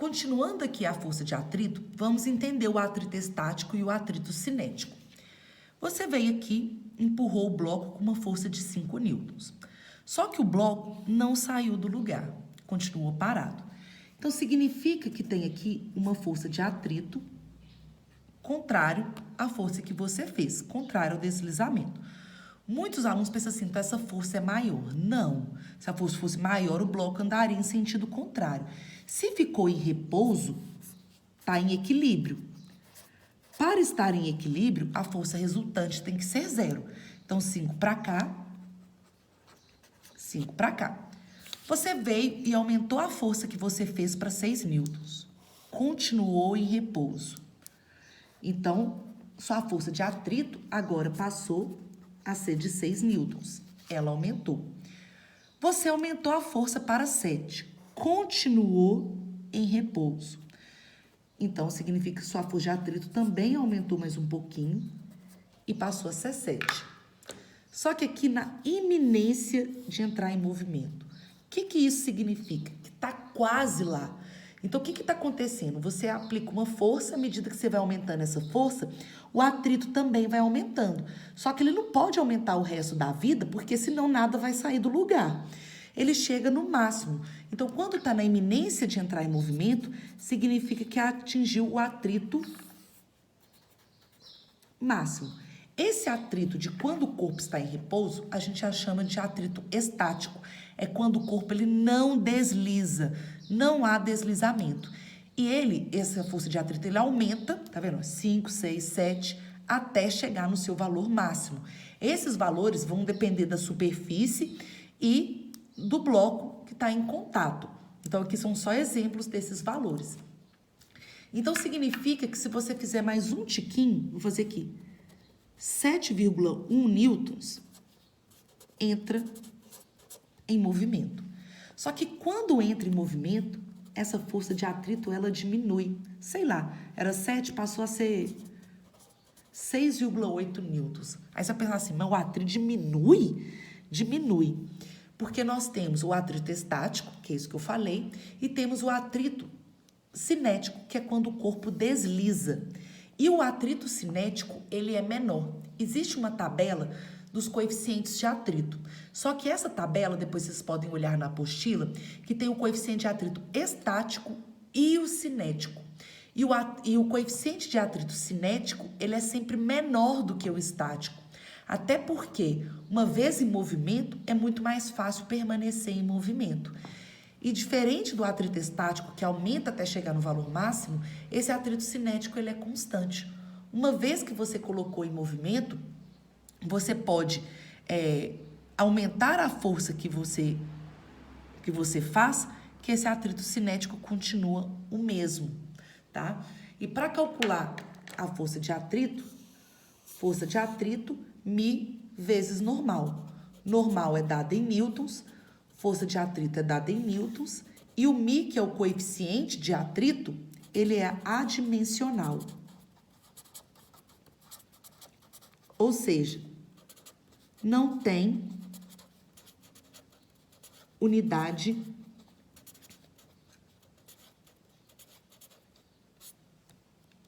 Continuando aqui a força de atrito, vamos entender o atrito estático e o atrito cinético. Você veio aqui, empurrou o bloco com uma força de 5 newtons. Só que o bloco não saiu do lugar, continuou parado. Então, significa que tem aqui uma força de atrito contrário à força que você fez, contrário ao deslizamento. Muitos alunos pensam assim, então essa força é maior. Não. Se a força fosse maior, o bloco andaria em sentido contrário. Se ficou em repouso, está em equilíbrio. Para estar em equilíbrio, a força resultante tem que ser 0. Então, 5 para cá, 5 para cá. Você veio e aumentou a força que você fez para 6 newtons. Continuou em repouso. Então, sua força de atrito agora passou a ser de 6 newtons. Ela aumentou. Você aumentou a força para 7. Continuou em repouso. Então, significa que sua força de atrito também aumentou mais um pouquinho e passou a ser 7. Só que aqui na iminência de entrar em movimento. O que isso significa? Que está quase lá. Então, o que está acontecendo? Você aplica uma força, à medida que você vai aumentando essa força, o atrito também vai aumentando. Só que ele não pode aumentar o resto da vida, porque senão nada vai sair do lugar. Ele chega no máximo. Então, quando está na iminência de entrar em movimento, significa que atingiu o atrito máximo. Esse atrito de quando o corpo está em repouso, a gente já chama de atrito estático. É quando o corpo ele não desliza, não há deslizamento. E essa força de atrito, ele aumenta, tá vendo? 5, 6, 7, até chegar no seu valor máximo. Esses valores vão depender da superfície e do bloco que está em contato. Então, aqui são só exemplos desses valores. Então, significa que se você fizer mais um tiquinho, vou fazer aqui, 7,1 newtons entra em movimento. Só que quando entra em movimento, essa força de atrito, ela diminui. Sei lá, era 7, passou a ser 6,8 newtons. Aí você vai pensar assim, mas o atrito diminui? Diminui. Porque nós temos o atrito estático, que é isso que eu falei, e temos o atrito cinético, que é quando o corpo desliza. E o atrito cinético, ele é menor. Existe uma tabela dos coeficientes de atrito. Só que essa tabela, depois vocês podem olhar na apostila, que tem o coeficiente de atrito estático e o cinético. E o coeficiente de atrito cinético, ele é sempre menor do que o estático. Até porque, uma vez em movimento, é muito mais fácil permanecer em movimento. E diferente do atrito estático, que aumenta até chegar no valor máximo, esse atrito cinético ele é constante. Uma vez que você colocou em movimento, você pode aumentar a força que você faz, que esse atrito cinético continua o mesmo, tá? E para calcular a força de atrito, μ vezes normal. Normal é dada em newtons, força de atrito é dada em newtons, e o μ, que é o coeficiente de atrito, ele é adimensional. Ou seja, não tem unidade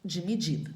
de medida.